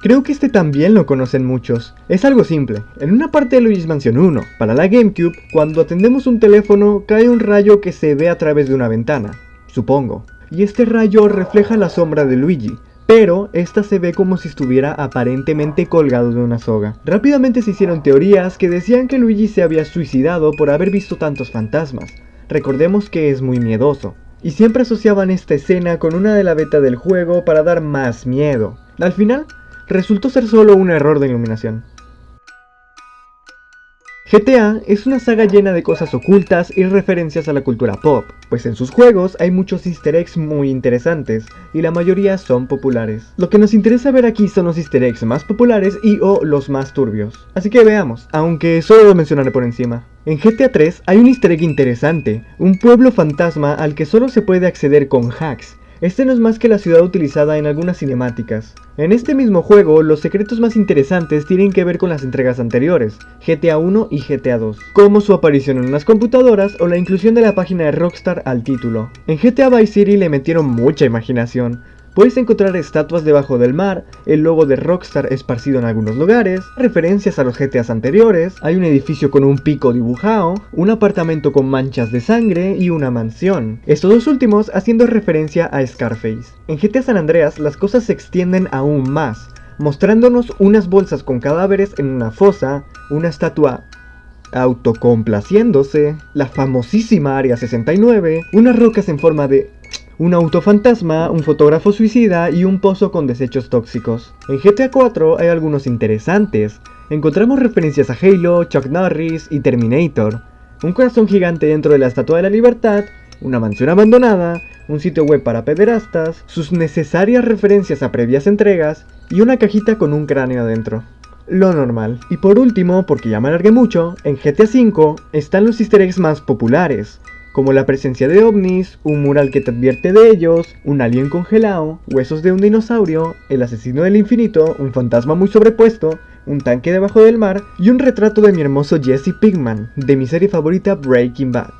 Creo que este también lo conocen muchos. Es algo simple. En una parte de Luigi's Mansion 1, para la GameCube, cuando atendemos un teléfono, cae un rayo que se ve a través de una ventana. Supongo. Y este rayo refleja la sombra de Luigi, pero esta se ve como si estuviera aparentemente colgado de una soga. Rápidamente se hicieron teorías que decían que Luigi se había suicidado por haber visto tantos fantasmas. Recordemos que es muy miedoso. Y siempre asociaban esta escena con una de la beta del juego para dar más miedo. Al final, resultó ser solo un error de iluminación. GTA es una saga llena de cosas ocultas y referencias a la cultura pop, pues en sus juegos hay muchos easter eggs muy interesantes, y la mayoría son populares. Lo que nos interesa ver aquí son los easter eggs más populares y o los más turbios. Así que veamos, aunque solo lo mencionaré por encima. En GTA 3 hay un easter egg interesante, un pueblo fantasma al que solo se puede acceder con hacks. Este no es más que la ciudad utilizada en algunas cinemáticas. En este mismo juego, los secretos más interesantes tienen que ver con las entregas anteriores, GTA 1 y GTA 2, como su aparición en unas computadoras o la inclusión de la página de Rockstar al título. En GTA Vice City le metieron mucha imaginación. Puedes encontrar estatuas debajo del mar, el logo de Rockstar esparcido en algunos lugares, referencias a los GTAs anteriores, hay un edificio con un pico dibujado, un apartamento con manchas de sangre y una mansión. Estos dos últimos haciendo referencia a Scarface. En GTA San Andreas las cosas se extienden aún más, mostrándonos unas bolsas con cadáveres en una fosa, una estatua autocomplaciéndose, la famosísima Área 69, unas rocas en forma de un auto fantasma, un fotógrafo suicida y un pozo con desechos tóxicos. En GTA 4 hay algunos interesantes. Encontramos referencias a Halo, Chuck Norris y Terminator, un corazón gigante dentro de la Estatua de la Libertad, una mansión abandonada, un sitio web para pederastas, sus necesarias referencias a previas entregas y una cajita con un cráneo adentro. Lo normal. Y por último, porque ya me alargué mucho, en GTA V están los easter eggs más populares, como la presencia de ovnis, un mural que te advierte de ellos, un alien congelado, huesos de un dinosaurio, el asesino del infinito, un fantasma muy sobrepuesto, un tanque debajo del mar y un retrato de mi hermoso Jesse Pinkman, de mi serie favorita Breaking Bad.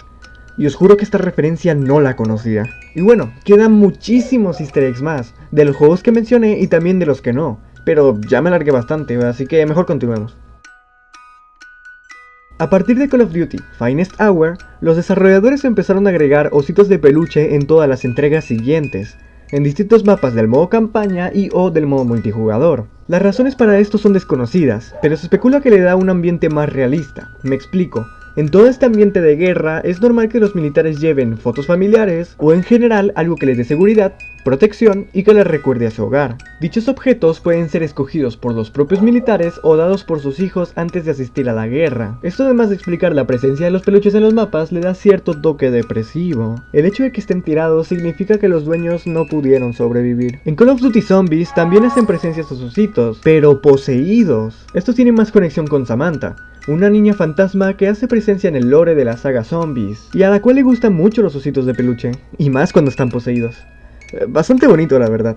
Y os juro que esta referencia no la conocía. Y bueno, quedan muchísimos easter eggs más, de los juegos que mencioné y también de los que no, pero ya me alargué bastante, así que mejor continuemos. A partir de Call of Duty Finest Hour, los desarrolladores empezaron a agregar ositos de peluche en todas las entregas siguientes, en distintos mapas del modo campaña y o del modo multijugador. Las razones para esto son desconocidas, pero se especula que le da un ambiente más realista. Me explico. En todo este ambiente de guerra es normal que los militares lleven fotos familiares o en general algo que les dé seguridad, protección y que les recuerde a su hogar. Dichos objetos pueden ser escogidos por los propios militares o dados por sus hijos antes de asistir a la guerra. Esto, además de explicar la presencia de los peluches en los mapas, le da cierto toque depresivo. El hecho de que estén tirados significa que los dueños no pudieron sobrevivir. En Call of Duty Zombies también hacen presencia sus ositos, pero poseídos. Estos tienen más conexión con Samantha, una niña fantasma que hace presencia en el lore de la saga Zombies, y a la cual le gustan mucho los ositos de peluche, y más cuando están poseídos. Bastante bonito, la verdad.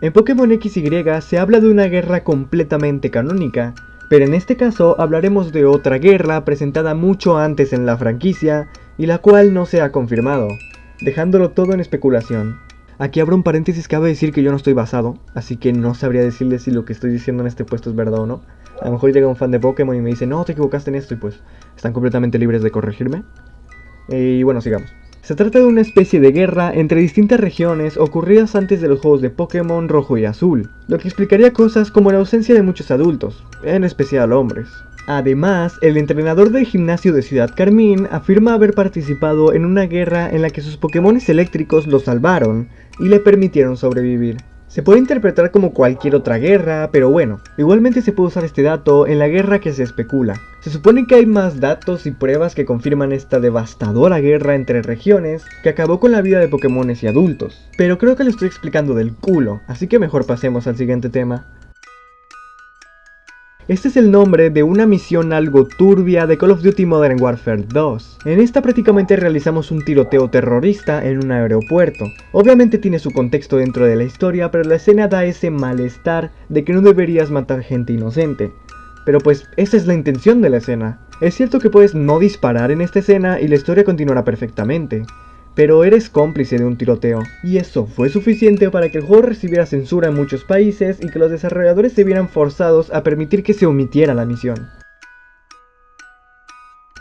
En Pokémon XY se habla de una guerra completamente canónica, pero en este caso hablaremos de otra guerra presentada mucho antes en la franquicia, y la cual no se ha confirmado, dejándolo todo en especulación. Aquí abro un paréntesis, cabe decir que yo no estoy basado, así que no sabría decirles si lo que estoy diciendo en este puesto es verdad o no. A lo mejor llega un fan de Pokémon y me dice, no, te equivocaste en esto, y pues están completamente libres de corregirme. Y bueno, sigamos. Se trata de una especie de guerra entre distintas regiones ocurridas antes de los juegos de Pokémon Rojo y Azul, lo que explicaría cosas como la ausencia de muchos adultos, en especial hombres. Además, el entrenador del gimnasio de Ciudad Carmín afirma haber participado en una guerra en la que sus Pokémones eléctricos lo salvaron y le permitieron sobrevivir. Se puede interpretar como cualquier otra guerra, pero bueno, igualmente se puede usar este dato en la guerra que se especula. Se supone que hay más datos y pruebas que confirman esta devastadora guerra entre regiones que acabó con la vida de Pokémones y adultos, pero creo que lo estoy explicando del culo, así que mejor pasemos al siguiente tema. Este es el nombre de una misión algo turbia de Call of Duty Modern Warfare 2. En esta prácticamente realizamos un tiroteo terrorista en un aeropuerto. Obviamente tiene su contexto dentro de la historia, pero la escena da ese malestar de que no deberías matar gente inocente. Pero pues esa es la intención de la escena. Es cierto que puedes no disparar en esta escena y la historia continuará perfectamente, pero eres cómplice de un tiroteo, y eso fue suficiente para que el juego recibiera censura en muchos países y que los desarrolladores se vieran forzados a permitir que se omitiera la misión.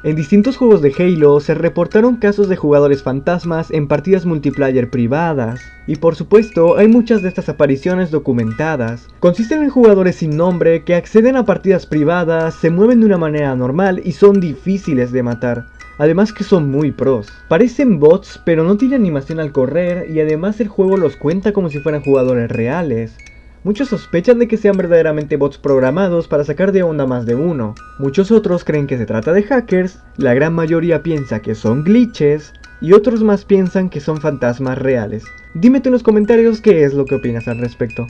En distintos juegos de Halo se reportaron casos de jugadores fantasmas en partidas multiplayer privadas, y por supuesto hay muchas de estas apariciones documentadas. Consisten en jugadores sin nombre que acceden a partidas privadas, se mueven de una manera anormal y son difíciles de matar. Además que son muy pros. Parecen bots pero no tienen animación al correr y además el juego los cuenta como si fueran jugadores reales. Muchos sospechan de que sean verdaderamente bots programados para sacar de onda más de uno. Muchos otros creen que se trata de hackers, la gran mayoría piensa que son glitches y otros más piensan que son fantasmas reales. Dime tú en los comentarios qué es lo que opinas al respecto.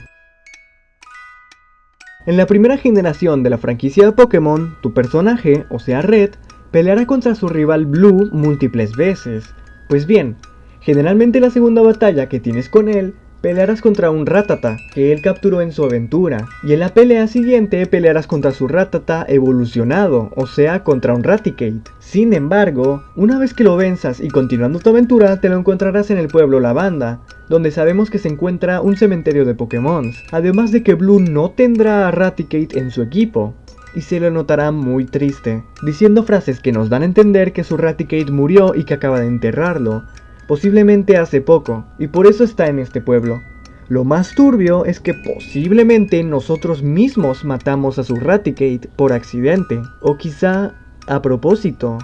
En la primera generación de la franquicia de Pokémon, tu personaje, o sea Red, peleará contra su rival Blue múltiples veces. Pues bien, generalmente la segunda batalla que tienes con él, pelearás contra un Rattata que él capturó en su aventura, y en la pelea siguiente pelearás contra su Rattata evolucionado, o sea contra un Raticate. Sin embargo, una vez que lo venzas y continuando tu aventura, te lo encontrarás en el pueblo Lavanda, donde sabemos que se encuentra un cementerio de Pokémon, además de que Blue no tendrá a Raticate en su equipo. Y se lo notará muy triste, diciendo frases que nos dan a entender que su Raticate murió y que acaba de enterrarlo, posiblemente hace poco, y por eso está en este pueblo. Lo más turbio es que posiblemente nosotros mismos matamos a su Raticate por accidente, o quizá a propósito.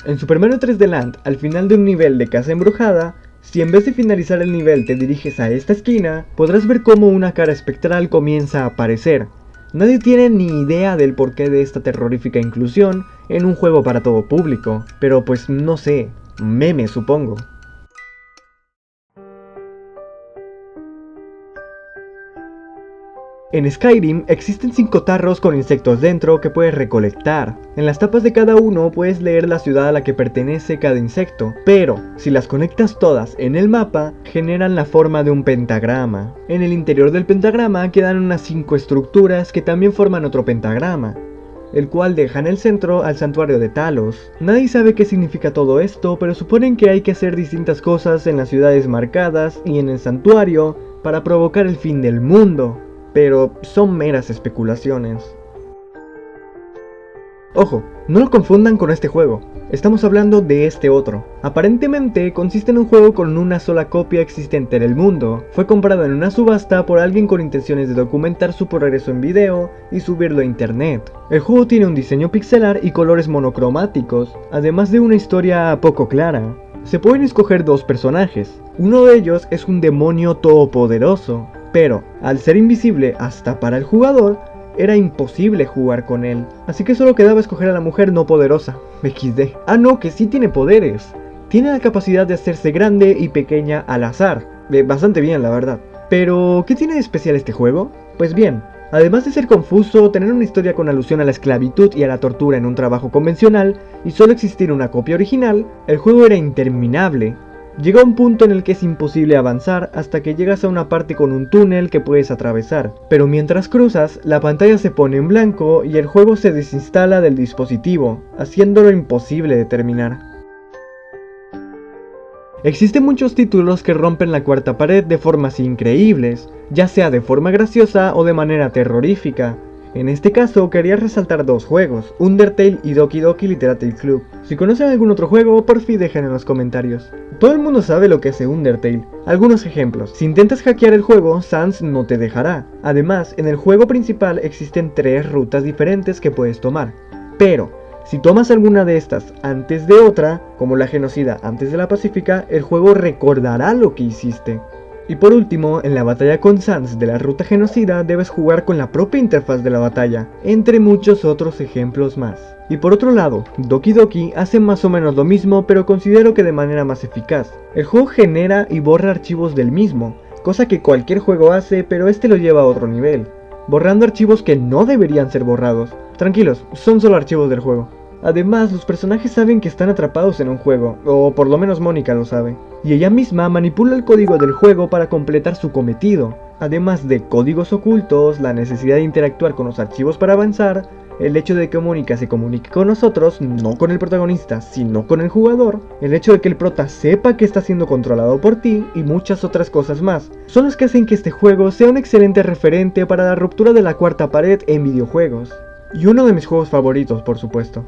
En Super Mario 3D Land, al final de un nivel de casa embrujada, si en vez de finalizar el nivel te diriges a esta esquina, podrás ver cómo una cara espectral comienza a aparecer. Nadie tiene ni idea del porqué de esta terrorífica inclusión en un juego para todo público, pero pues no sé, meme supongo. En Skyrim existen 5 tarros con insectos dentro que puedes recolectar. En las tapas de cada uno puedes leer la ciudad a la que pertenece cada insecto, pero si las conectas todas en el mapa, generan la forma de un pentagrama. En el interior del pentagrama quedan unas 5 estructuras que también forman otro pentagrama, el cual deja en el centro al santuario de Talos. Nadie sabe qué significa todo esto, pero suponen que hay que hacer distintas cosas en las ciudades marcadas y en el santuario para provocar el fin del mundo. Pero son meras especulaciones. Ojo, no lo confundan con este juego, estamos hablando de este otro. Aparentemente consiste en un juego con una sola copia existente en el mundo. Fue comprado en una subasta por alguien con intenciones de documentar su progreso en video y subirlo a internet. El juego tiene un diseño pixelar y colores monocromáticos, además de una historia poco clara. Se pueden escoger 2 personajes, uno de ellos es un demonio todopoderoso, pero al ser invisible hasta para el jugador, era imposible jugar con él, así que solo quedaba escoger a la mujer no poderosa, XD. Ah no, que sí tiene poderes, tiene la capacidad de hacerse grande y pequeña al azar, bastante bien la verdad. Pero, ¿qué tiene de especial este juego? Pues bien, además de ser confuso, tener una historia con alusión a la esclavitud y a la tortura en un trabajo convencional, y solo existir una copia original, el juego era interminable. Llega un punto en el que es imposible avanzar hasta que llegas a una parte con un túnel que puedes atravesar, pero mientras cruzas, la pantalla se pone en blanco y el juego se desinstala del dispositivo, haciéndolo imposible de terminar. Existen muchos títulos que rompen la cuarta pared de formas increíbles, ya sea de forma graciosa o de manera terrorífica. En este caso quería resaltar 2 juegos, Undertale y Doki Doki Literature Club. Si conocen algún otro juego, por fin dejen en los comentarios. Todo el mundo sabe lo que hace Undertale. Algunos ejemplos. Si intentas hackear el juego, Sans no te dejará. Además, en el juego principal existen 3 rutas diferentes que puedes tomar. Pero, si tomas alguna de estas antes de otra, como la genocida antes de la pacífica, el juego recordará lo que hiciste. Y por último, en la batalla con Sans de la ruta genocida debes jugar con la propia interfaz de la batalla, entre muchos otros ejemplos más. Y por otro lado, Doki Doki hace más o menos lo mismo, pero considero que de manera más eficaz. El juego genera y borra archivos del mismo, cosa que cualquier juego hace, pero este lo lleva a otro nivel, borrando archivos que no deberían ser borrados. Tranquilos, son solo archivos del juego. Además, los personajes saben que están atrapados en un juego, o por lo menos Mónica lo sabe, y ella misma manipula el código del juego para completar su cometido. Además de códigos ocultos, la necesidad de interactuar con los archivos para avanzar, el hecho de que Mónica se comunique con nosotros, no con el protagonista, sino con el jugador, el hecho de que el prota sepa que está siendo controlado por ti y muchas otras cosas más, son los que hacen que este juego sea un excelente referente para la ruptura de la cuarta pared en videojuegos. Y uno de mis juegos favoritos, por supuesto.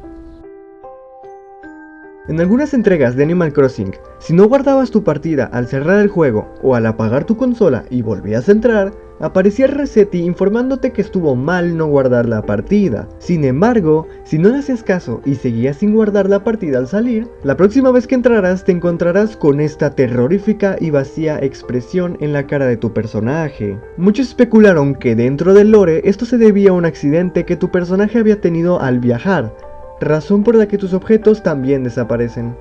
En algunas entregas de Animal Crossing, si no guardabas tu partida al cerrar el juego o al apagar tu consola y volvías a entrar, aparecía Resetti informándote que estuvo mal no guardar la partida. Sin embargo, si no le hacías caso y seguías sin guardar la partida al salir, la próxima vez que entrarás te encontrarás con esta terrorífica y vacía expresión en la cara de tu personaje. Muchos especularon que dentro del lore esto se debía a un accidente que tu personaje había tenido al viajar, razón por la que tus objetos también desaparecen.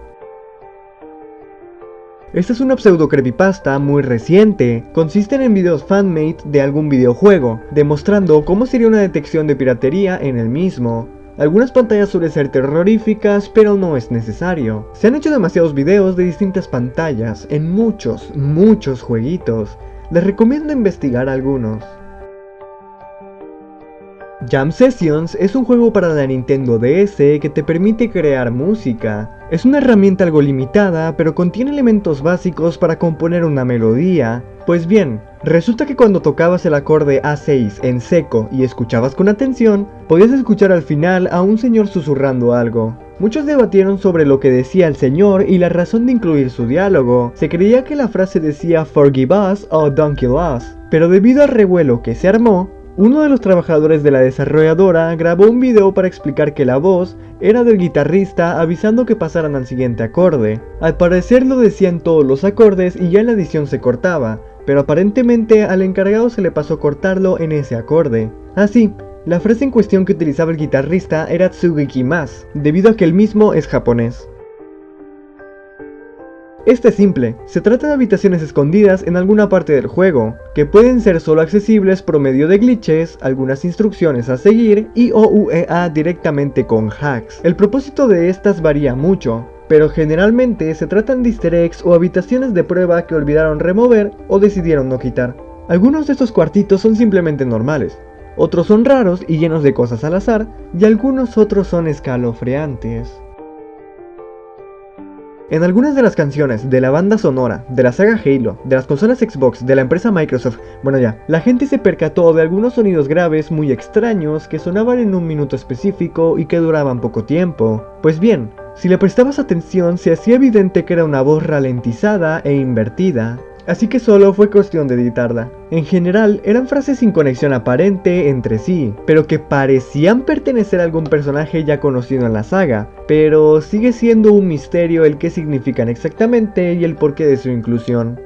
Esta es una pseudo creepypasta muy reciente, consisten en videos fanmade de algún videojuego, demostrando cómo sería una detección de piratería en el mismo. Algunas pantallas suelen ser terroríficas, pero no es necesario. Se han hecho demasiados videos de distintas pantallas en muchos jueguitos. Les recomiendo investigar algunos. Jam Sessions es un juego para la Nintendo DS que te permite crear música. Es una herramienta algo limitada, pero contiene elementos básicos para componer una melodía. Pues bien, resulta que cuando tocabas el acorde A6 en seco y escuchabas con atención, podías escuchar al final a un señor susurrando algo. Muchos debatieron sobre lo que decía el señor y la razón de incluir su diálogo. Se creía que la frase decía "Forgive us" o "Don't kill us", pero debido al revuelo que se armó, uno de los trabajadores de la desarrolladora grabó un video para explicar que la voz era del guitarrista avisando que pasaran al siguiente acorde. Al parecer lo decía en todos los acordes y ya en la edición se cortaba, pero aparentemente al encargado se le pasó cortarlo en ese acorde. Así, la frase en cuestión que utilizaba el guitarrista era "Tsugikimasu", debido a que el mismo es japonés. Este es simple, se trata de habitaciones escondidas en alguna parte del juego, que pueden ser solo accesibles por medio de glitches, algunas instrucciones a seguir y OUEA directamente con hacks. El propósito de estas varía mucho, pero generalmente se tratan de easter eggs o habitaciones de prueba que olvidaron remover o decidieron no quitar. Algunos de estos cuartitos son simplemente normales, otros son raros y llenos de cosas al azar, y algunos otros son escalofriantes. En algunas de las canciones de la banda sonora, de la saga Halo, de las consolas Xbox, de la empresa Microsoft, la gente se percató de algunos sonidos graves muy extraños que sonaban en un minuto específico y que duraban poco tiempo. Pues bien, si le prestabas atención se hacía evidente que era una voz ralentizada e invertida. Así que solo fue cuestión de editarla. En general, eran frases sin conexión aparente entre sí, pero que parecían pertenecer a algún personaje ya conocido en la saga, pero sigue siendo un misterio el qué significan exactamente y el porqué de su inclusión.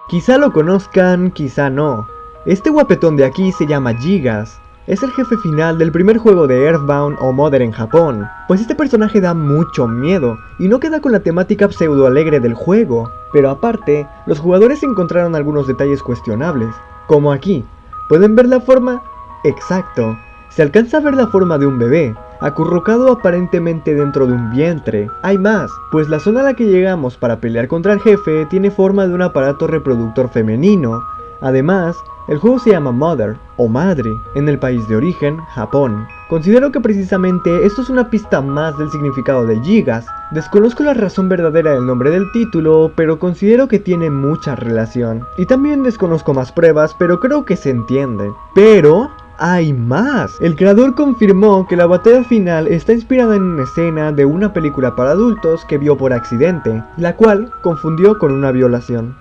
Quizá lo conozcan, quizá no. Este guapetón de aquí se llama Gigas. Es el jefe final del primer juego de Earthbound o Mother en Japón, pues este personaje da mucho miedo y no queda con la temática pseudo alegre del juego, pero aparte, los jugadores encontraron algunos detalles cuestionables, como aquí. ¿Pueden ver la forma? Exacto, se alcanza a ver la forma de un bebé, acurrucado aparentemente dentro de un vientre. Hay más, pues la zona a la que llegamos para pelear contra el jefe tiene forma de un aparato reproductor femenino. Además, el juego se llama Mother, o Madre, en el país de origen, Japón. Considero que precisamente esto es una pista más del significado de Gigas. Desconozco la razón verdadera del nombre del título, pero considero que tiene mucha relación. Y también desconozco más pruebas, pero creo que se entiende. Pero hay más. El creador confirmó que la batalla final está inspirada en una escena de una película para adultos que vio por accidente, la cual confundió con una violación.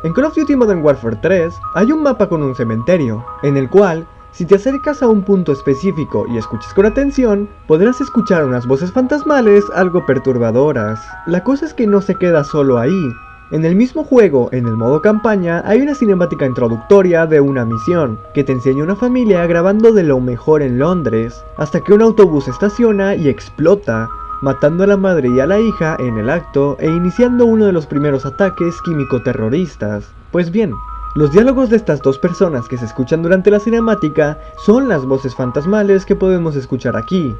En Call of Duty Modern Warfare 3 hay un mapa con un cementerio, en el cual, si te acercas a un punto específico y escuchas con atención, podrás escuchar unas voces fantasmales algo perturbadoras. La cosa es que no se queda solo ahí. En el mismo juego, en el modo campaña, hay una cinemática introductoria de una misión, que te enseña una familia grabando de lo mejor en Londres, hasta que un autobús estaciona y explota, matando a la madre y a la hija en el acto e iniciando uno de los primeros ataques químico-terroristas. Pues bien, los diálogos de estas dos personas que se escuchan durante la cinemática son las voces fantasmales que podemos escuchar aquí.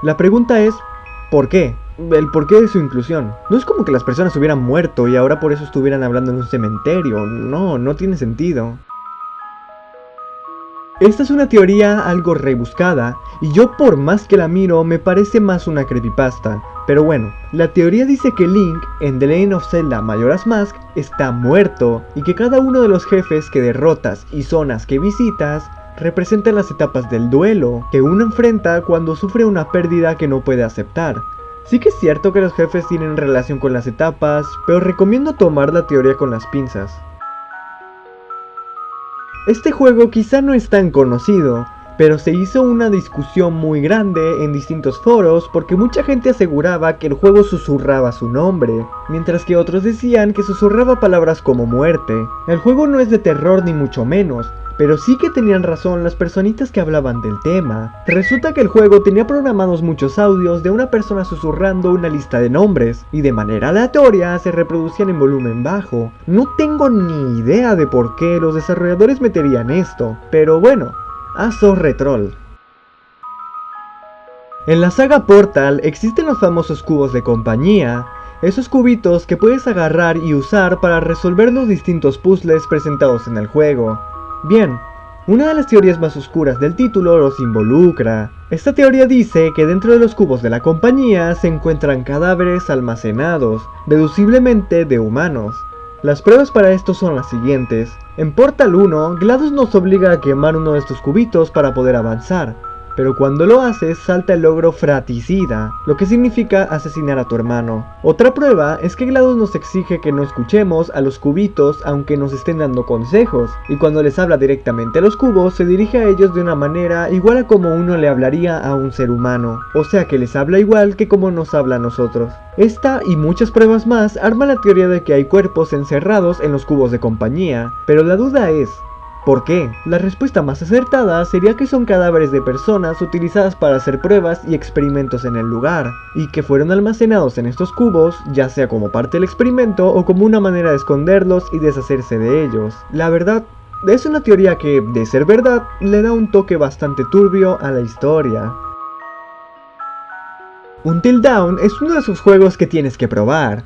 La pregunta es, ¿por qué? el porqué de su inclusión. No es como que las personas hubieran muerto y ahora por eso estuvieran hablando en un cementerio. No tiene sentido. Esta es una teoría algo rebuscada, y yo por más que la miro me parece más una creepypasta. Pero bueno, la teoría dice que Link, en The Legend of Zelda Majora's Mask, está muerto, y que cada uno de los jefes que derrotas y zonas que visitas representan las etapas del duelo que uno enfrenta cuando sufre una pérdida que no puede aceptar. Sí que es cierto que los jefes tienen relación con las etapas, pero recomiendo tomar la teoría con las pinzas. Este juego quizá no es tan conocido, pero se hizo una discusión muy grande en distintos foros porque mucha gente aseguraba que el juego susurraba su nombre, mientras que otros decían que susurraba palabras como muerte. El juego no es de terror ni mucho menos, pero sí que tenían razón las personitas que hablaban del tema. Resulta que el juego tenía programados muchos audios de una persona susurrando una lista de nombres, y de manera aleatoria se reproducían en volumen bajo. No tengo ni idea de por qué los desarrolladores meterían esto, pero bueno, a Zorretroll. En la saga Portal existen los famosos cubos de compañía, esos cubitos que puedes agarrar y usar para resolver los distintos puzzles presentados en el juego. Bien, una de las teorías más oscuras del título los involucra. Esta teoría dice que dentro de los cubos de la compañía se encuentran cadáveres almacenados, deduciblemente de humanos. Las pruebas para esto son las siguientes. En Portal 1, GLaDOS nos obliga a quemar uno de estos cubitos para poder avanzar, pero cuando lo haces salta el logro fratricida, lo que significa asesinar a tu hermano. Otra prueba es que GLaDOS nos exige que no escuchemos a los cubitos aunque nos estén dando consejos, y cuando les habla directamente a los cubos se dirige a ellos de una manera igual a como uno le hablaría a un ser humano, o sea que les habla igual que como nos habla a nosotros. Esta y muchas pruebas más arman la teoría de que hay cuerpos encerrados en los cubos de compañía, pero la duda es, ¿por qué? La respuesta más acertada sería que son cadáveres de personas utilizadas para hacer pruebas y experimentos en el lugar, y que fueron almacenados en estos cubos, ya sea como parte del experimento o como una manera de esconderlos y deshacerse de ellos. La verdad, es una teoría que, de ser verdad, le da un toque bastante turbio a la historia. Until Dawn es uno de esos juegos que tienes que probar.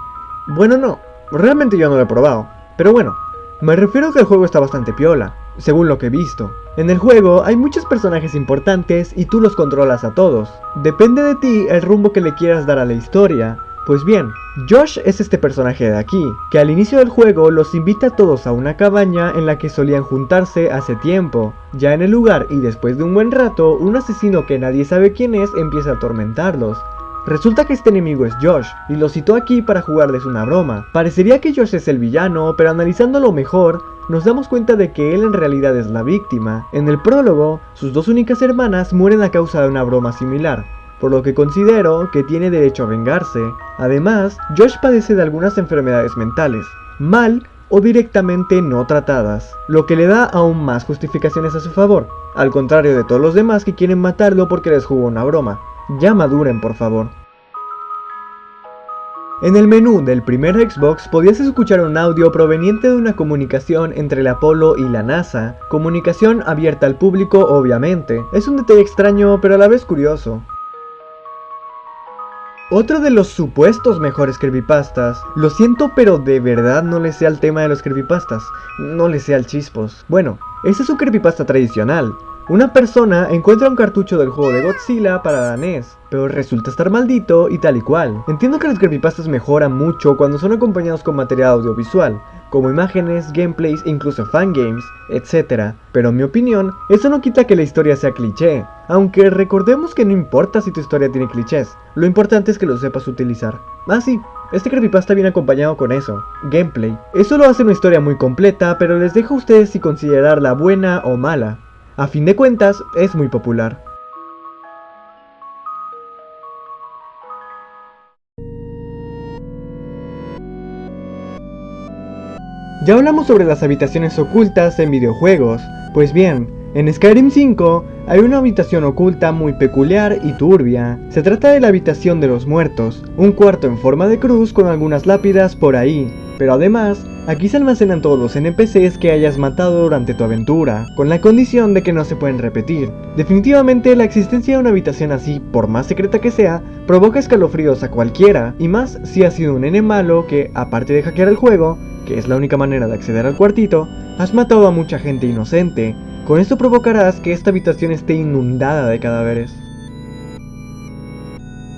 Bueno, no, realmente yo no lo he probado, pero bueno, me refiero a que el juego está bastante piola, según lo que he visto. En el juego hay muchos personajes importantes y tú los controlas a todos. Depende de ti el rumbo que le quieras dar a la historia. Pues bien, Josh es este personaje de aquí, que al inicio del juego los invita a todos a una cabaña en la que solían juntarse hace tiempo. Ya en el lugar y después de un buen rato, un asesino que nadie sabe quién es empieza a atormentarlos. Resulta que este enemigo es Josh, y lo citó aquí para jugarles una broma. Parecería que Josh es el villano, pero analizándolo mejor, nos damos cuenta de que él en realidad es la víctima. En el prólogo, sus dos únicas hermanas mueren a causa de una broma similar, por lo que considero que tiene derecho a vengarse. Además, Josh padece de algunas enfermedades mentales, mal o directamente no tratadas, lo que le da aún más justificaciones a su favor, al contrario de todos los demás que quieren matarlo porque les jugó una broma. Ya maduren, por favor. En el menú del primer Xbox podías escuchar un audio proveniente de una comunicación entre el Apolo y la NASA, comunicación abierta al público obviamente. Es un detalle extraño pero a la vez curioso. Otro de los supuestos mejores creepypastas, lo siento pero de verdad no le sé al tema de los creepypastas, no le sé al chispos. Bueno, ese es un creepypasta tradicional. Una persona encuentra un cartucho del juego de Godzilla para la NES, pero resulta estar maldito y tal y cual. Entiendo que los creepypastas mejoran mucho cuando son acompañados con material audiovisual, como imágenes, gameplays e incluso fangames, etc. Pero en mi opinión, eso no quita que la historia sea cliché, aunque recordemos que no importa si tu historia tiene clichés, lo importante es que lo sepas utilizar. Ah sí, este creepypasta viene acompañado con eso, gameplay. Eso lo hace una historia muy completa, pero les dejo a ustedes si considerarla buena o mala. A fin de cuentas, es muy popular. Ya hablamos sobre las habitaciones ocultas en videojuegos. Pues bien, en Skyrim 5 hay una habitación oculta muy peculiar y turbia. Se trata de la habitación de los muertos, un cuarto en forma de cruz con algunas lápidas por ahí. Pero además, aquí se almacenan todos los NPCs que hayas matado durante tu aventura, con la condición de que no se pueden repetir. Definitivamente la existencia de una habitación así, por más secreta que sea, provoca escalofríos a cualquiera, y más si has sido un nene malo que, aparte de hackear el juego, que es la única manera de acceder al cuartito, has matado a mucha gente inocente. Con esto provocarás que esta habitación esté inundada de cadáveres.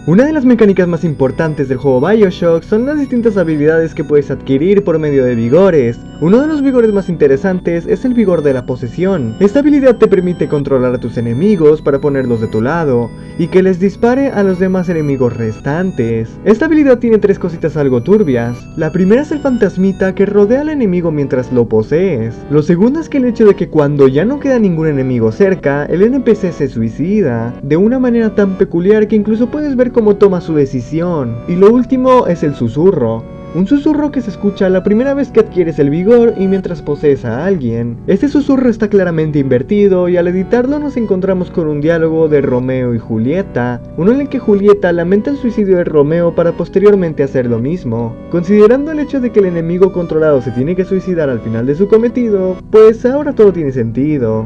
Una de las mecánicas más importantes del juego BioShock son las distintas habilidades que puedes adquirir por medio de vigores. Uno de los vigores más interesantes es el vigor de la posesión. Esta habilidad te permite controlar a tus enemigos para ponerlos de tu lado, y que les dispare a los demás enemigos restantes. Esta habilidad tiene tres cositas algo turbias. La primera es el fantasmita que rodea al enemigo mientras lo posees. Lo segundo es que el hecho de que cuando ya no queda ningún enemigo cerca, el NPC se suicida, de una manera tan peculiar que incluso puedes ver cómo toma su decisión. Y lo último es el susurro. Un susurro que se escucha la primera vez que adquieres el vigor y mientras posees a alguien. Este susurro está claramente invertido y al editarlo nos encontramos con un diálogo de Romeo y Julieta, uno en el que Julieta lamenta el suicidio de Romeo para posteriormente hacer lo mismo. Considerando el hecho de que el enemigo controlado se tiene que suicidar al final de su cometido, pues ahora todo tiene sentido.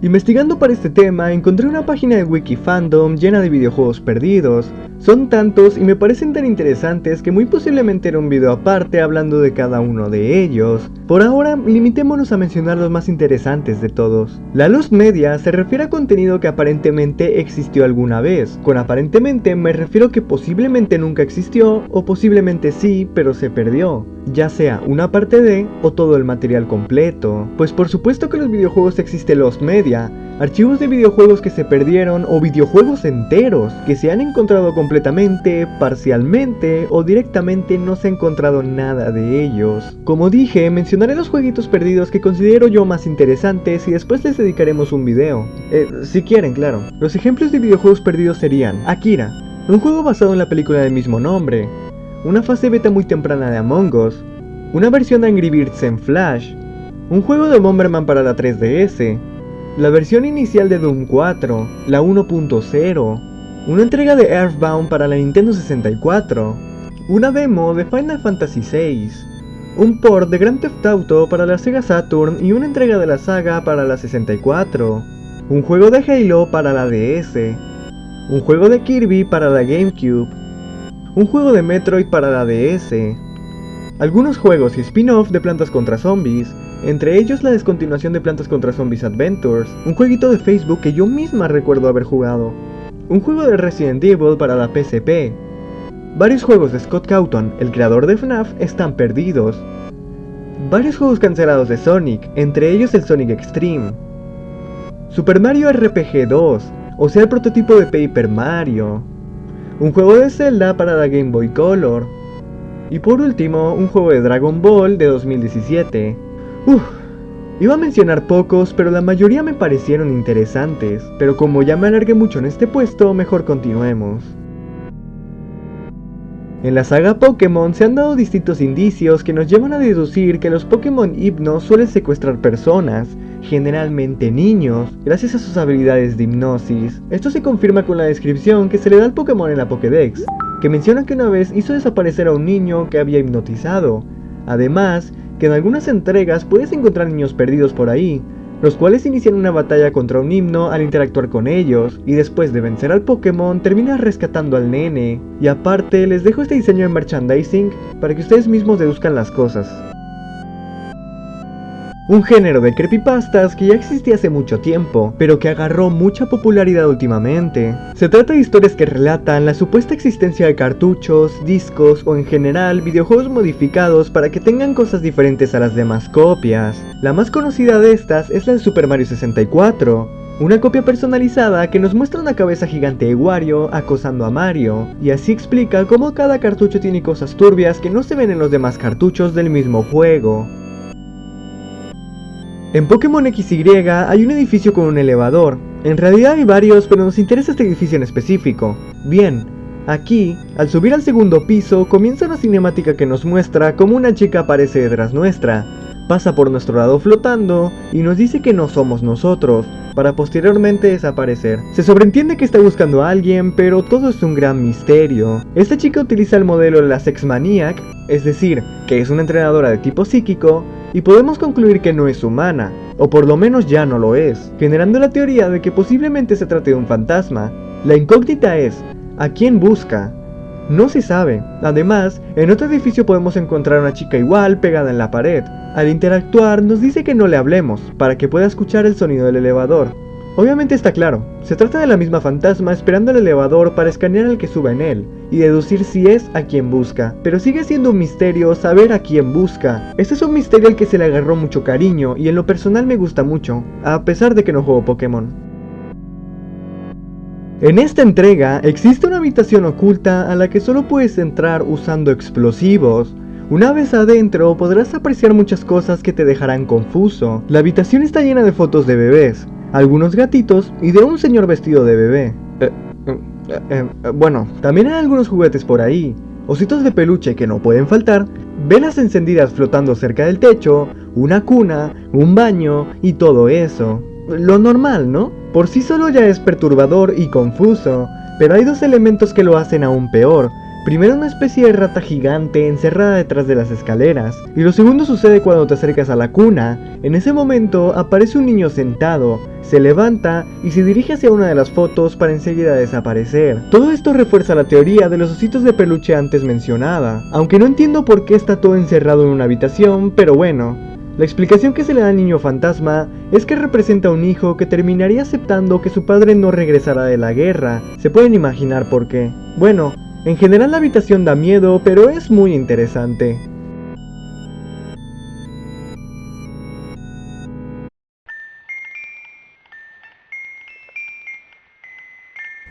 Investigando para este tema, encontré una página de Wikifandom llena de videojuegos perdidos. Son tantos y me parecen tan interesantes que muy posiblemente era un video aparte hablando de cada uno de ellos. Por ahora, limitémonos a mencionar los más interesantes de todos. La Lost Media se refiere a contenido que aparentemente existió alguna vez. Con aparentemente me refiero que posiblemente nunca existió o posiblemente sí, pero se perdió. Ya sea una parte de o todo el material completo. Pues por supuesto que en los videojuegos existe Lost Media, archivos de videojuegos que se perdieron o videojuegos enteros que se han encontrado completamente, parcialmente o directamente no se ha encontrado nada de ellos. Como dije, mencionaré los jueguitos perdidos que considero yo más interesantes y después les dedicaremos un video. Si quieren, claro. Los ejemplos de videojuegos perdidos serían Akira, un juego basado en la película del mismo nombre, una fase beta muy temprana de Among Us, una versión de Angry Birds en Flash, un juego de Bomberman para la 3DS, la versión inicial de Doom 4, la 1.0, una entrega de Earthbound para la Nintendo 64, una demo de Final Fantasy VI, un port de Grand Theft Auto para la Sega Saturn y una entrega de la saga para la 64, un juego de Halo para la DS, un juego de Kirby para la GameCube, un juego de Metroid para la DS, algunos juegos y spin-off de Plantas contra Zombies, entre ellos la descontinuación de Plantas contra Zombies Adventures, un jueguito de Facebook que yo misma recuerdo haber jugado, un juego de Resident Evil para la PSP, varios juegos de Scott Cawthon, el creador de FNAF, están perdidos, varios juegos cancelados de Sonic, entre ellos el Sonic Extreme, Super Mario RPG 2, o sea el prototipo de Paper Mario, un juego de Zelda para la Game Boy Color, y por último un juego de Dragon Ball de 2017. Iba a mencionar pocos, pero la mayoría me parecieron interesantes, pero como ya me alargué mucho en este puesto, mejor continuemos. En la saga Pokémon se han dado distintos indicios que nos llevan a deducir que los Pokémon hipnos suelen secuestrar personas, generalmente niños, gracias a sus habilidades de hipnosis. Esto se confirma con la descripción que se le da al Pokémon en la Pokédex, que menciona que una vez hizo desaparecer a un niño que había hipnotizado. Además, que en algunas entregas puedes encontrar niños perdidos por ahí, los cuales inician una batalla contra un himno al interactuar con ellos, y después de vencer al Pokémon terminas rescatando al nene. Y aparte les dejo este diseño en merchandising para que ustedes mismos deduzcan las cosas. Un género de creepypastas que ya existía hace mucho tiempo, pero que agarró mucha popularidad últimamente. Se trata de historias que relatan la supuesta existencia de cartuchos, discos o en general videojuegos modificados para que tengan cosas diferentes a las demás copias. La más conocida de estas es la de Super Mario 64, una copia personalizada que nos muestra una cabeza gigante de Wario acosando a Mario, y así explica cómo cada cartucho tiene cosas turbias que no se ven en los demás cartuchos del mismo juego. En Pokémon XY hay un edificio con un elevador. En realidad hay varios, pero nos interesa este edificio en específico. Bien, aquí, al subir al segundo piso, comienza una cinemática que nos muestra cómo una chica aparece detrás nuestra, pasa por nuestro lado flotando y nos dice que no somos nosotros, para posteriormente desaparecer. Se sobreentiende que está buscando a alguien, pero todo es un gran misterio. Esta chica utiliza el modelo de la Sex Maniac, es decir, que es una entrenadora de tipo psíquico, y podemos concluir que no es humana, o por lo menos ya no lo es, generando la teoría de que posiblemente se trate de un fantasma. La incógnita es, ¿a quién busca? No se sabe. Además, en otro edificio podemos encontrar a una chica igual pegada en la pared. Al interactuar nos dice que no le hablemos, para que pueda escuchar el sonido del elevador. Obviamente está claro, se trata de la misma fantasma esperando el elevador para escanear al que suba en él, y deducir si es a quien busca. Pero sigue siendo un misterio saber a quién busca. Este es un misterio al que se le agarró mucho cariño, y en lo personal me gusta mucho, a pesar de que no juego Pokémon. En esta entrega existe una habitación oculta a la que solo puedes entrar usando explosivos. Una vez adentro podrás apreciar muchas cosas que te dejarán confuso. La habitación está llena de fotos de bebés, algunos gatitos y de un señor vestido de bebé. Bueno, también hay algunos juguetes por ahí, ositos de peluche que no pueden faltar, velas encendidas flotando cerca del techo, una cuna, un baño y todo eso. Lo normal, ¿no? Por sí solo ya es perturbador y confuso, pero hay dos elementos que lo hacen aún peor. Primero, una especie de rata gigante encerrada detrás de las escaleras, y lo segundo sucede cuando te acercas a la cuna. En ese momento aparece un niño sentado, se levanta y se dirige hacia una de las fotos para enseguida desaparecer. Todo esto refuerza la teoría de los ositos de peluche antes mencionada, aunque no entiendo por qué está todo encerrado en una habitación, pero bueno. La explicación que se le da al niño fantasma es que representa a un hijo que terminaría aceptando que su padre no regresara de la guerra. Se pueden imaginar por qué. Bueno, en general la habitación da miedo, pero es muy interesante.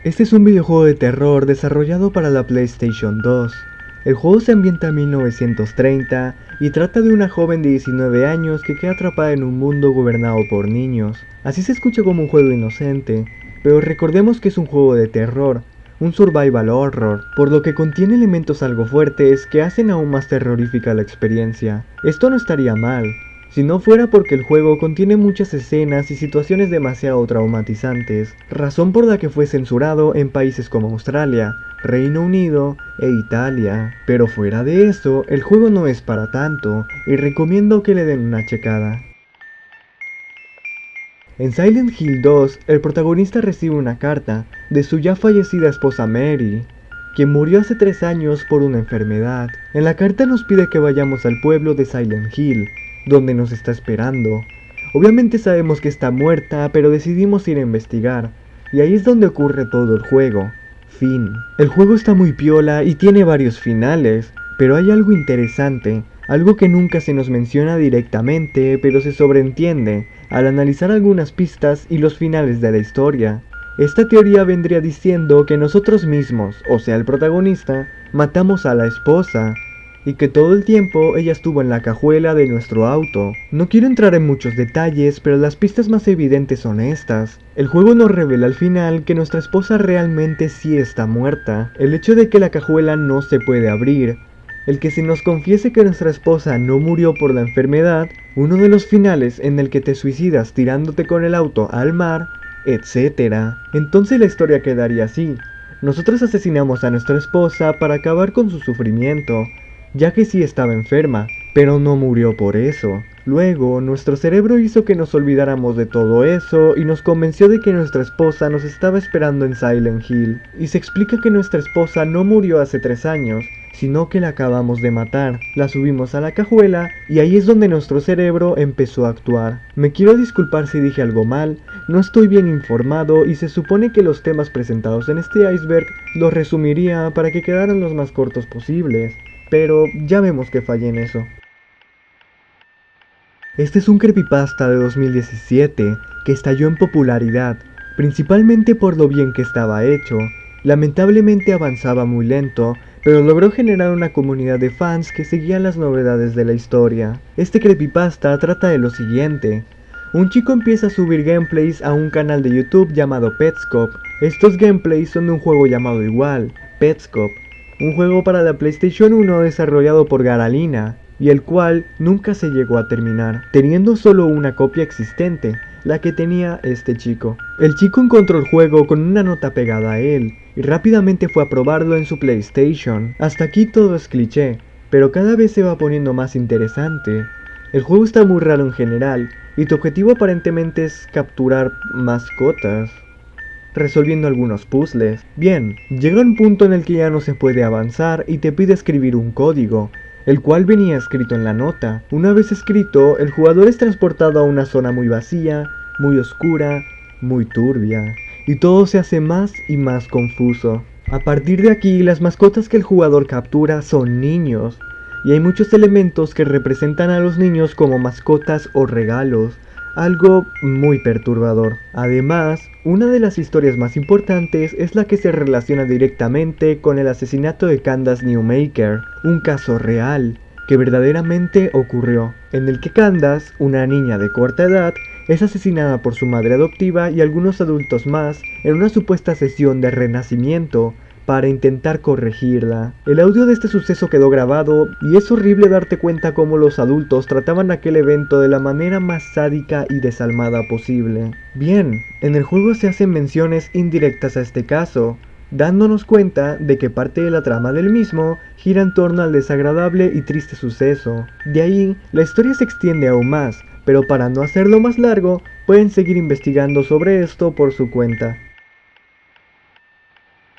Este es un videojuego de terror desarrollado para la PlayStation 2. El juego se ambienta en 1930 y trata de una joven de 19 años que queda atrapada en un mundo gobernado por niños. Así se escucha como un juego inocente, pero recordemos que es un juego de terror, un survival horror, por lo que contiene elementos algo fuertes que hacen aún más terrorífica la experiencia. Esto no estaría mal, si no fuera porque el juego contiene muchas escenas y situaciones demasiado traumatizantes, razón por la que fue censurado en países como Australia, Reino Unido e Italia. Pero fuera de eso, el juego no es para tanto, y recomiendo que le den una checada. En Silent Hill 2, el protagonista recibe una carta de su ya fallecida esposa Mary, quien murió hace 3 años por una enfermedad. En la carta nos pide que vayamos al pueblo de Silent Hill, donde nos está esperando. Obviamente sabemos que está muerta, pero decidimos ir a investigar, y ahí es donde ocurre todo el juego. Fin. El juego está muy piola y tiene varios finales, pero hay algo interesante, algo que nunca se nos menciona directamente, pero se sobreentiende al analizar algunas pistas y los finales de la historia. Esta teoría vendría diciendo que nosotros mismos, o sea el protagonista, matamos a la esposa, y que todo el tiempo ella estuvo en la cajuela de nuestro auto. No quiero entrar en muchos detalles, pero las pistas más evidentes son estas. El juego nos revela al final que nuestra esposa realmente sí está muerta. El hecho de que la cajuela no se puede abrir, el que se nos confiese que nuestra esposa no murió por la enfermedad, uno de los finales en el que te suicidas tirándote con el auto al mar, etc. Entonces la historia quedaría así. Nosotros asesinamos a nuestra esposa para acabar con su sufrimiento, ya que sí estaba enferma, pero no murió por eso. Luego, nuestro cerebro hizo que nos olvidáramos de todo eso y nos convenció de que nuestra esposa nos estaba esperando en Silent Hill. Y se explica que nuestra esposa no murió hace 3 años, sino que la acabamos de matar. La subimos a la cajuela y ahí es donde nuestro cerebro empezó a actuar. Me quiero disculpar si dije algo mal, no estoy bien informado y se supone que los temas presentados en este iceberg los resumiría para que quedaran los más cortos posibles. Pero ya vemos que fallé en eso. Este es un creepypasta de 2017 que estalló en popularidad, principalmente por lo bien que estaba hecho. Lamentablemente avanzaba muy lento, pero logró generar una comunidad de fans que seguían las novedades de la historia. Este creepypasta trata de lo siguiente. Un chico empieza a subir gameplays a un canal de YouTube llamado Petscop. Estos gameplays son de un juego llamado igual, Petscop, un juego para la PlayStation 1 desarrollado por Garalina. y el cual nunca se llegó a terminar, teniendo solo una copia existente, la que tenía este chico. El chico encontró el juego con una nota pegada a él, y rápidamente fue a probarlo en su PlayStation. Hasta aquí todo es cliché, pero cada vez se va poniendo más interesante. El juego está muy raro en general, y tu objetivo aparentemente es capturar mascotas, resolviendo algunos puzzles. Bien, llega un punto en el que ya no se puede avanzar y te pide escribir un código, el cual venía escrito en la nota. Una vez escrito, el jugador es transportado a una zona muy vacía, muy oscura, muy turbia, y todo se hace más y más confuso. A partir de aquí, las mascotas que el jugador captura son niños, y hay muchos elementos que representan a los niños como mascotas o regalos, algo muy perturbador. Además, una de las historias más importantes es la que se relaciona directamente con el asesinato de Candace Newmaker, un caso real que verdaderamente ocurrió, en el que Candace, una niña de corta edad, es asesinada por su madre adoptiva y algunos adultos más en una supuesta sesión de renacimiento para intentar corregirla. El audio de este suceso quedó grabado y es horrible darte cuenta cómo los adultos trataban aquel evento de la manera más sádica y desalmada posible. Bien, en el juego se hacen menciones indirectas a este caso, dándonos cuenta de que parte de la trama del mismo gira en torno al desagradable y triste suceso. De ahí, la historia se extiende aún más, pero para no hacerlo más largo, pueden seguir investigando sobre esto por su cuenta.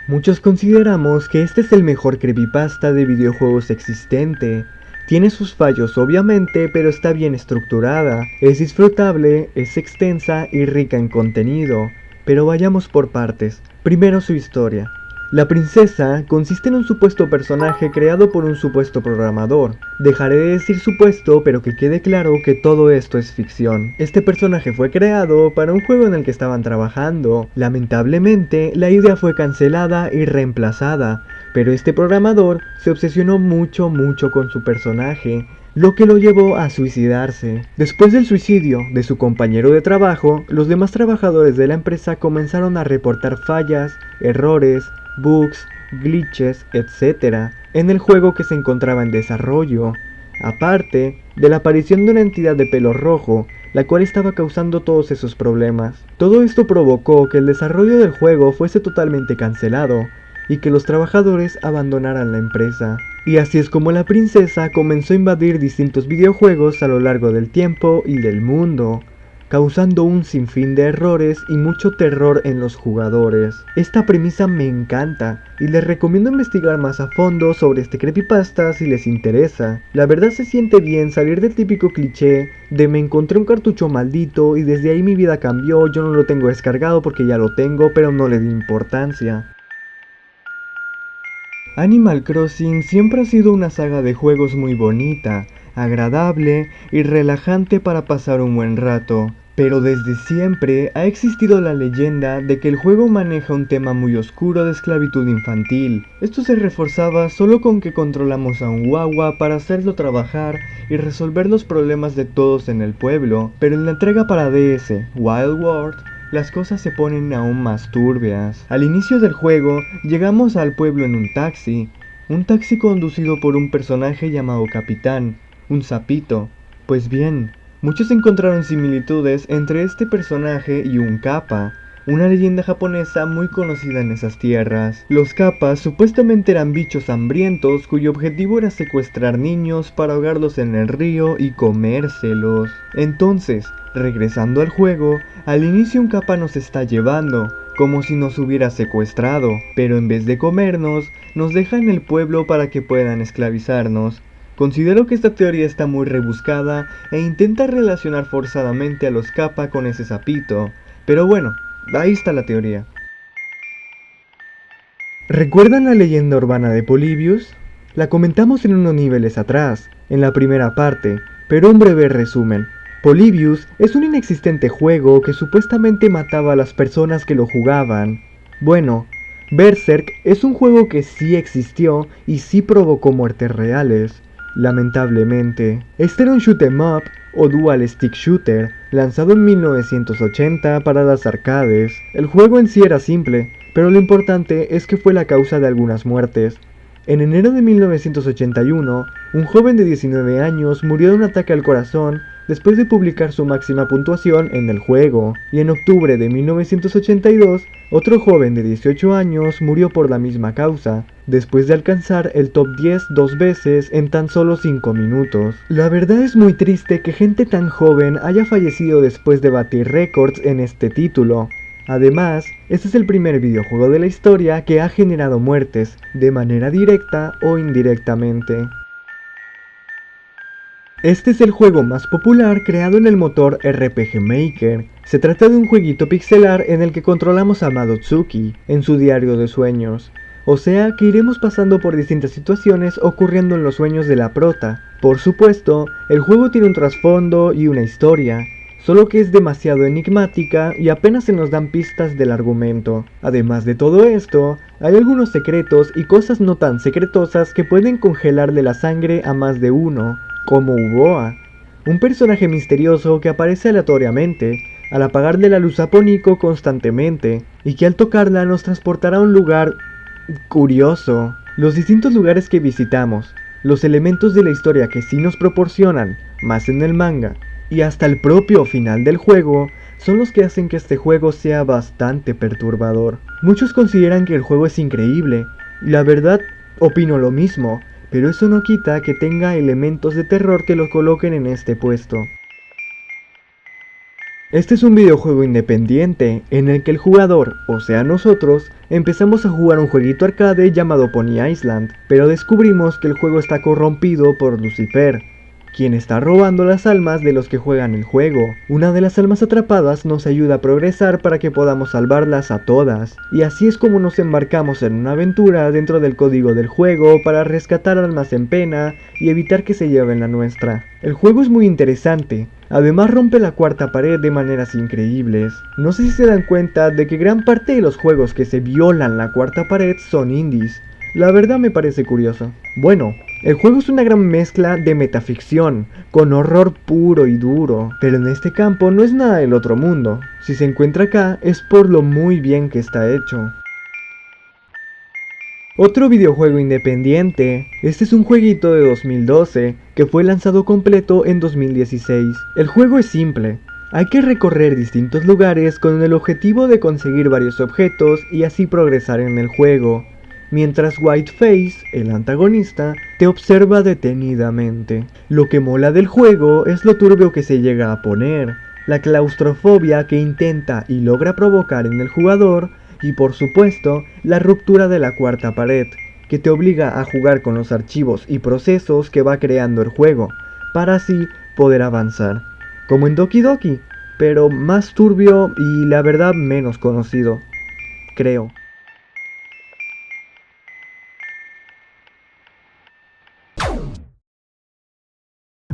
Muchos consideramos que este es el mejor creepypasta de videojuegos existente. Tiene sus fallos obviamente, pero está bien estructurada, es disfrutable, es extensa y rica en contenido. Pero vayamos por partes. Primero su historia. La princesa consiste en un supuesto personaje creado por un supuesto programador. Dejaré de decir supuesto, pero que quede claro que todo esto es ficción. Este personaje fue creado para un juego en el que estaban trabajando. Lamentablemente, la idea fue cancelada y reemplazada, pero este programador se obsesionó mucho con su personaje, lo que lo llevó a suicidarse. Después del suicidio de su compañero de trabajo, los demás trabajadores de la empresa comenzaron a reportar fallas, errores, bugs, glitches, etc. en el juego que se encontraba en desarrollo, aparte de la aparición de una entidad de pelo rojo, la cual estaba causando todos esos problemas. Todo esto provocó que el desarrollo del juego fuese totalmente cancelado, y que los trabajadores abandonaran la empresa. Y así es como la princesa comenzó a invadir distintos videojuegos a lo largo del tiempo y del mundo, causando un sinfín de errores y mucho terror en los jugadores. Esta premisa me encanta y les recomiendo investigar más a fondo sobre este creepypasta si les interesa. La verdad se siente bien salir del típico cliché de me encontré un cartucho maldito y desde ahí mi vida cambió, yo no lo tengo descargado porque ya lo tengo pero no le di importancia. Animal Crossing siempre ha sido una saga de juegos muy bonita, agradable y relajante para pasar un buen rato. Pero desde siempre ha existido la leyenda de que el juego maneja un tema muy oscuro de esclavitud infantil. Esto se reforzaba solo con que controlamos a un guagua para hacerlo trabajar y resolver los problemas de todos en el pueblo. Pero en la entrega para DS, Wild World, las cosas se ponen aún más turbias. Al inicio del juego, llegamos al pueblo en un taxi conducido por un personaje llamado Capitán, un sapito. Pues bien, muchos encontraron similitudes entre este personaje y un kappa, una leyenda japonesa muy conocida en esas tierras. Los kappas supuestamente eran bichos hambrientos cuyo objetivo era secuestrar niños para ahogarlos en el río y comérselos. Entonces, regresando al juego, al inicio un kappa nos está llevando, como si nos hubiera secuestrado, pero en vez de comernos, nos deja en el pueblo para que puedan esclavizarnos. Considero que esta teoría está muy rebuscada e intenta relacionar forzadamente a los kappa con ese sapito, pero bueno, ahí está la teoría. ¿Recuerdan la leyenda urbana de Polybius? La comentamos en unos niveles atrás, en la primera parte, pero un breve resumen. Polybius es un inexistente juego que supuestamente mataba a las personas que lo jugaban. Bueno, Berserk es un juego que sí existió y sí provocó muertes reales, lamentablemente. Este era un shoot 'em up o dual stick shooter, lanzado en 1980 para las arcades. El juego en sí era simple, pero lo importante es que fue la causa de algunas muertes. En enero de 1981, un joven de 19 años murió de un ataque al corazón después de publicar su máxima puntuación en el juego, y en octubre de 1982, otro joven de 18 años murió por la misma causa, después de alcanzar el top 10 2 veces en tan solo 5 minutos. La verdad es muy triste que gente tan joven haya fallecido después de batir récords en este título. Además, este es el primer videojuego de la historia que ha generado muertes, de manera directa o indirectamente. Este es el juego más popular creado en el motor RPG Maker. Se trata de un jueguito pixelar en el que controlamos a Madotsuki en su diario de sueños. O sea que iremos pasando por distintas situaciones ocurriendo en los sueños de la prota. Por supuesto, el juego tiene un trasfondo y una historia, solo que es demasiado enigmática y apenas se nos dan pistas del argumento. Además de todo esto, hay algunos secretos y cosas no tan secretosas que pueden congelarle la sangre a más de uno, como Uboa, un personaje misterioso que aparece aleatoriamente al apagarle la luz a Poniko constantemente, y que al tocarla nos transportará a un lugar curioso. Los distintos lugares que visitamos, los elementos de la historia que sí nos proporcionan, más en el manga, y hasta el propio final del juego, son los que hacen que este juego sea bastante perturbador. Muchos consideran que el juego es increíble, y la verdad, opino lo mismo, pero eso no quita que tenga elementos de terror que lo coloquen en este puesto. Este es un videojuego independiente, en el que el jugador, o sea nosotros, empezamos a jugar un jueguito arcade llamado Pony Island, pero descubrimos que el juego está corrompido por Lucifer, quien está robando las almas de los que juegan el juego. Una de las almas atrapadas nos ayuda a progresar para que podamos salvarlas a todas, y así es como nos embarcamos en una aventura dentro del código del juego para rescatar almas en pena y evitar que se lleven la nuestra. El juego es muy interesante, además rompe la cuarta pared de maneras increíbles. No sé si se dan cuenta de que gran parte de los juegos que se violan la cuarta pared son indies. La verdad me parece curioso. Bueno, el juego es una gran mezcla de metaficción, con horror puro y duro, pero en este campo no es nada del otro mundo. Si se encuentra acá es por lo muy bien que está hecho. Otro videojuego independiente, este es un jueguito de 2012, que fue lanzado completo en 2016. El juego es simple, hay que recorrer distintos lugares con el objetivo de conseguir varios objetos y así progresar en el juego, mientras Whiteface, el antagonista, te observa detenidamente. Lo que mola del juego es lo turbio que se llega a poner, la claustrofobia que intenta y logra provocar en el jugador, y por supuesto, la ruptura de la cuarta pared, que te obliga a jugar con los archivos y procesos que va creando el juego, para así poder avanzar. Como en Doki Doki, pero más turbio y la verdad menos conocido, creo.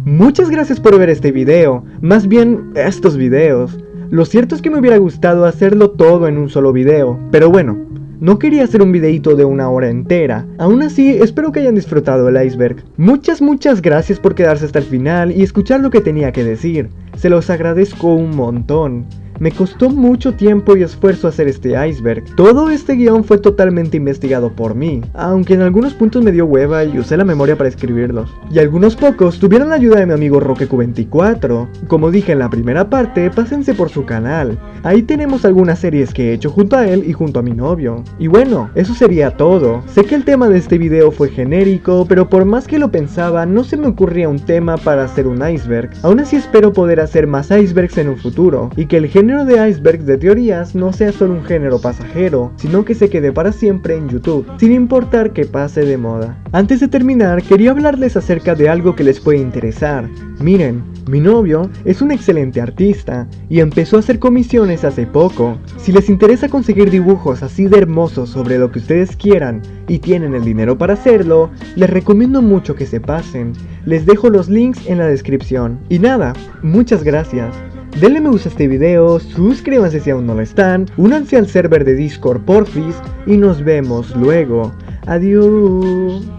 Muchas gracias por ver este video, más bien estos videos. Lo cierto es que me hubiera gustado hacerlo todo en un solo video, pero bueno, no quería hacer un videito de 1 hora entera. Aún así, espero que hayan disfrutado el iceberg. Muchas gracias por quedarse hasta el final y escuchar lo que tenía que decir. Se los agradezco un montón. Me costó mucho tiempo y esfuerzo hacer este iceberg. Todo este guión fue totalmente investigado por mí, aunque en algunos puntos me dio hueva y usé la memoria para escribirlos. Y algunos pocos tuvieron la ayuda de mi amigo Roquecu24. Como dije en la primera parte, pásense por su canal. Ahí tenemos algunas series que he hecho junto a él y junto a mi novio. Y bueno, eso sería todo. Sé que el tema de este video fue genérico, pero por más que lo pensaba, no se me ocurría un tema para hacer un iceberg. Aún así espero poder hacer más icebergs en un futuro, y que el género de icebergs de teorías no sea solo un género pasajero, sino que se quede para siempre en YouTube, sin importar que pase de moda. Antes de terminar, quería hablarles acerca de algo que les puede interesar. Miren, mi novio es un excelente artista y empezó a hacer comisiones hace poco. Si les interesa conseguir dibujos así de hermosos sobre lo que ustedes quieran y tienen el dinero para hacerlo, les recomiendo mucho que se pasen. Les dejo los links en la descripción. Y nada, muchas gracias. Denle me gusta a este video, suscríbanse si aún no lo están, únanse al server de Discord porfis y nos vemos luego. Adiós.